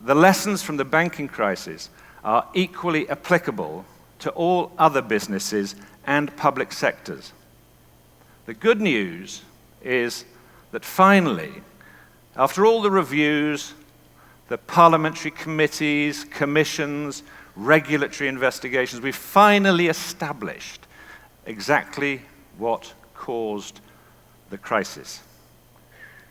the lessons from the banking crisis are equally applicable to all other businesses and public sectors. The good news is that finally, after all the reviews, the parliamentary committees, commissions, regulatory investigations, we've finally established exactly what caused the crisis.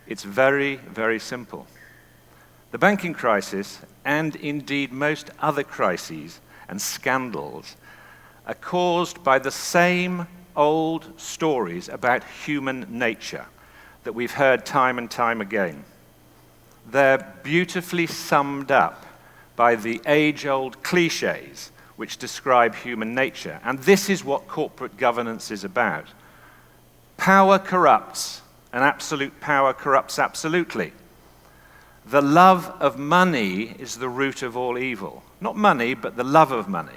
It's very, very simple. The banking crisis, and indeed most other crises and scandals, are caused by the same old stories about human nature that we've heard time and time again. They're beautifully summed up by the age-old cliches which describe human nature. And this is what corporate governance is about. Power corrupts, and absolute power corrupts absolutely. The love of money is the root of all evil. Not money, but the love of money.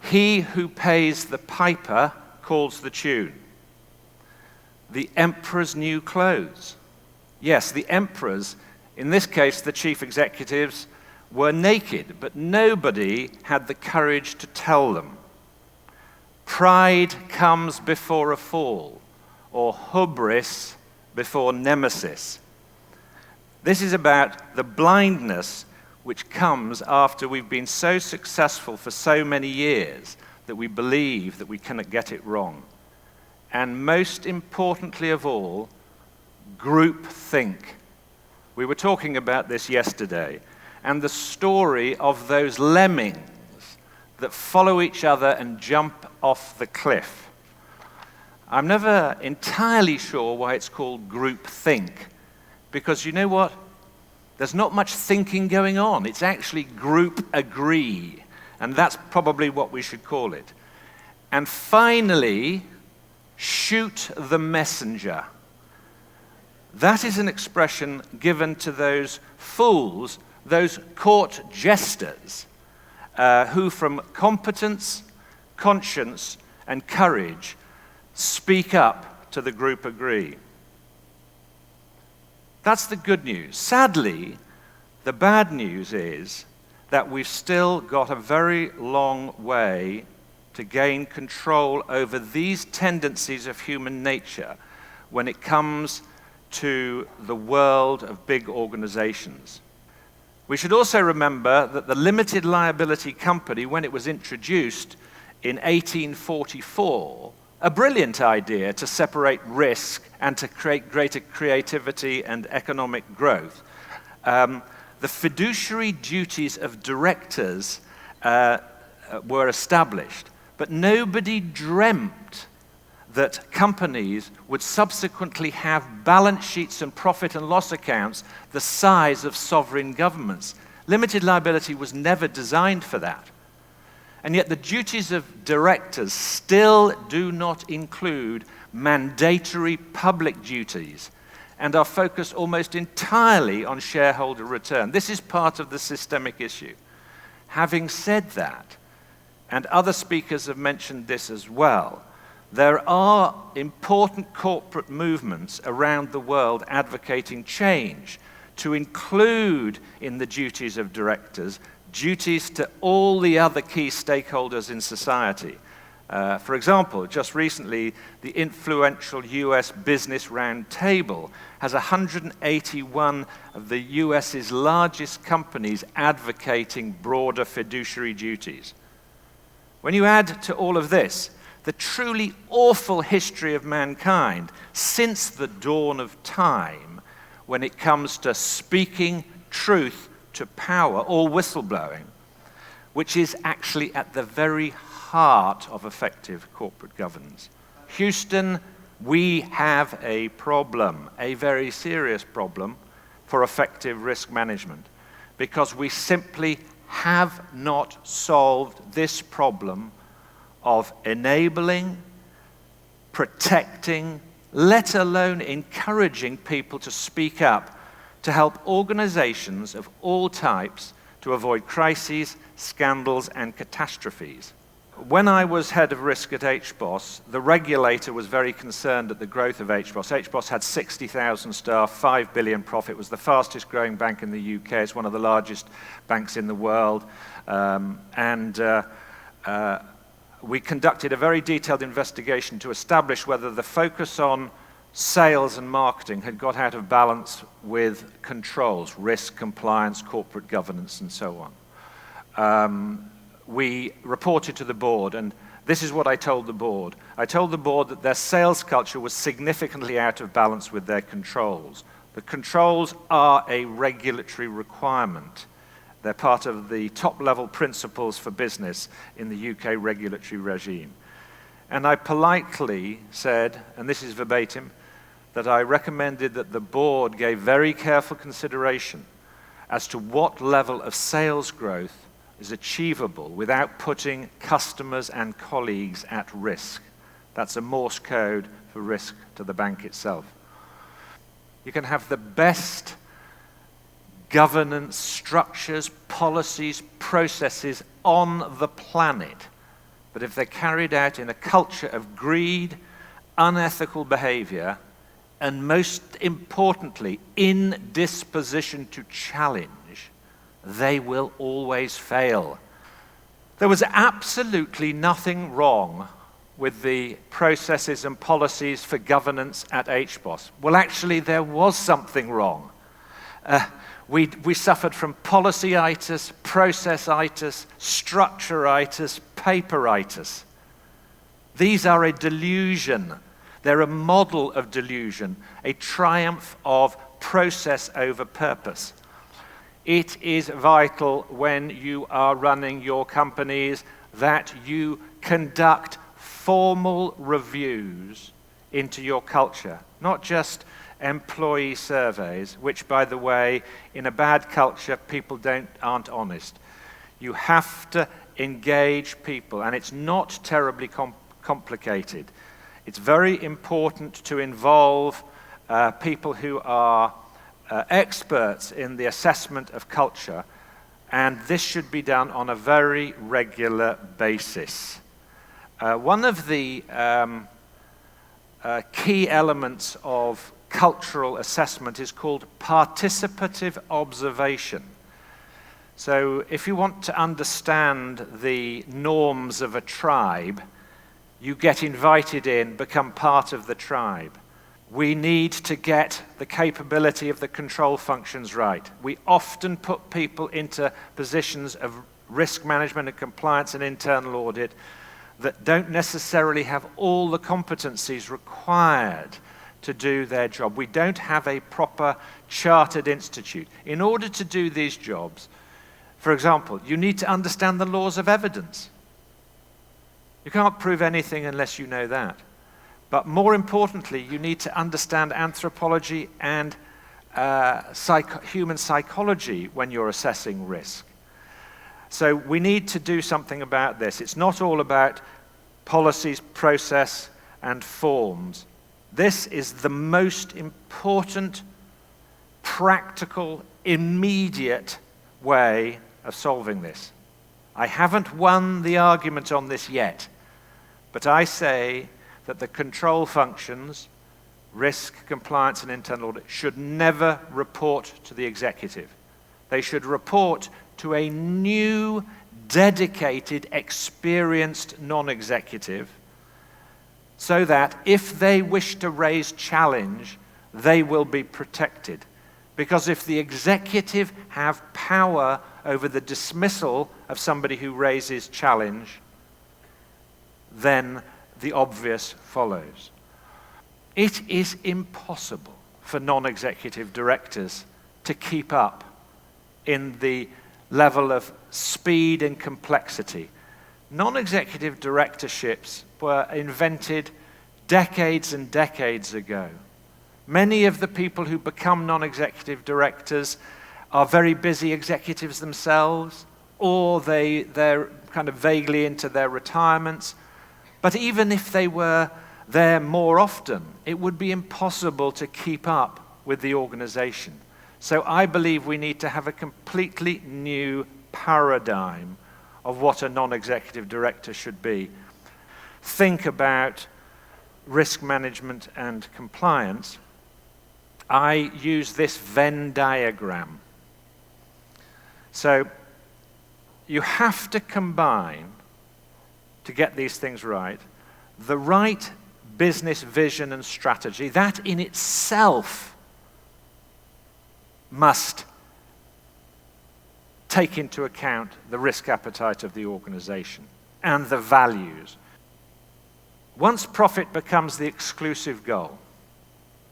He who pays the piper calls the tune. The emperor's new clothes. Yes, the emperors, in this case the chief executives, were naked, but nobody had the courage to tell them. Pride comes before a fall, or hubris before nemesis. This is about the blindness which comes after we've been so successful for so many years that we believe that we cannot get it wrong. And most importantly of all, groupthink. We were talking about this yesterday, and the story of those lemmings that follow each other and jump off the cliff. I'm never entirely sure why it's called groupthink, because you know what? There's not much thinking going on. It's actually group agree, and that's probably what we should call it. And finally, shoot the messenger. That is an expression given to those fools, those court jesters, who from competence, conscience, and courage speak up to the group agree. That's the good news. Sadly, the bad news is that we've still got a very long way to gain control over these tendencies of human nature when it comes to the world of big organizations. We should also remember that the limited liability company, when it was introduced in 1844, a brilliant idea to separate risk and to create greater creativity and economic growth. The fiduciary duties of directors were established, but nobody dreamt that companies would subsequently have balance sheets and profit and loss accounts the size of sovereign governments. Limited liability was never designed for that. And yet the duties of directors still do not include mandatory public duties and are focused almost entirely on shareholder return. This is part of the systemic issue. Having said that, and other speakers have mentioned this as well, there are important corporate movements around the world advocating change to include in the duties of directors duties to all the other key stakeholders in society. For example, just recently, the influential US Business Roundtable has 181 of the US's largest companies advocating broader fiduciary duties. When you add to all of this the truly awful history of mankind since the dawn of time when it comes to speaking truth to power or whistleblowing, which is actually at the very heart of effective corporate governance. Houston, we have a problem, a very serious problem for effective risk management, because we simply have not solved this problem of enabling, protecting, let alone encouraging people to speak up to help organizations of all types to avoid crises, scandals, and catastrophes. When I was head of risk at HBOS, the regulator was very concerned at the growth of HBOS. HBOS had 60,000 staff, 5 billion profit, was the fastest growing bank in the UK. It's one of the largest banks in the world. We conducted a very detailed investigation to establish whether the focus on sales and marketing had got out of balance with controls, risk, compliance, corporate governance, and so on. We reported to the board, and this is what I told the board. I told the board that their sales culture was significantly out of balance with their controls. The controls are a regulatory requirement. They're part of the top-level principles for business in the UK regulatory regime. And I politely said, and this is verbatim, that I recommended that the board gave very careful consideration as to what level of sales growth is achievable without putting customers and colleagues at risk. That's a Morse code for risk to the bank itself. You can have the best governance structures, policies, processes on the planet, but if they're carried out in a culture of greed, unethical behavior, and most importantly, indisposition to challenge, they will always fail. There was absolutely nothing wrong with the processes and policies for governance at HBOS. Well, actually, there was something wrong. We suffered from policy-itis, process-itis, structure-itis, paper-itis. These are a delusion. They're a model of delusion, a triumph of process over purpose. It is vital when you are running your companies that you conduct formal reviews into your culture, not just employee surveys, which, by the way, in a bad culture, people aren't honest. You have to engage people, and it's not terribly complicated. It's very important to involve people who are experts in the assessment of culture, and this should be done on a very regular basis. One of the key elements of cultural assessment is called participative observation. So if you want to understand the norms of a tribe, you get invited in, become part of the tribe. We need to get the capability of the control functions right. We often put people into positions of risk management and compliance and internal audit that don't necessarily have all the competencies required to do their job. We don't have a proper chartered institute. In order to do these jobs, for example, you need to understand the laws of evidence. You can't prove anything unless you know that. But more importantly, you need to understand anthropology and human psychology when you're assessing risk. So we need to do something about this. It's not all about policies, process, and forms. This is the most important, practical, immediate way of solving this. I haven't won the argument on this yet, but I say that the control functions, risk, compliance, and internal audit, should never report to the executive. They should report to a new, dedicated, experienced non-executive, so that if they wish to raise challenge, they will be protected. Because if the executive have power over the dismissal of somebody who raises challenge, then the obvious follows. It is impossible for non-executive directors to keep up in the level of speed and complexity. Non-executive directorships were invented decades and decades ago. Many of the people who become non-executive directors are very busy executives themselves, or they're kind of vaguely into their retirements. But even if they were there more often, it would be impossible to keep up with the organization. So I believe we need to have a completely new paradigm of what a non-executive director should be. Think about risk management and compliance. I use this Venn diagram. So you have to combine, to get these things right, the right business vision and strategy. That in itself must take into account the risk appetite of the organization and the values. Once profit becomes the exclusive goal,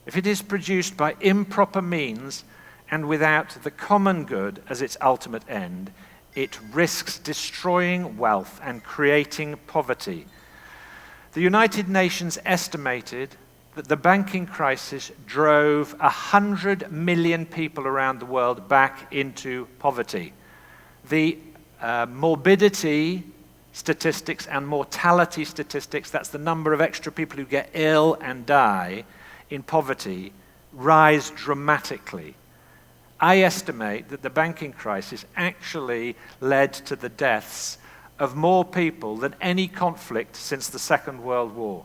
if it is produced by improper means and without the common good as its ultimate end, it risks destroying wealth and creating poverty. The United Nations estimated that the banking crisis drove 100 million people around the world back into poverty. The morbidity statistics and mortality statistics, that's the number of extra people who get ill and die in poverty, rise dramatically. I estimate that the banking crisis actually led to the deaths of more people than any conflict since the Second World War.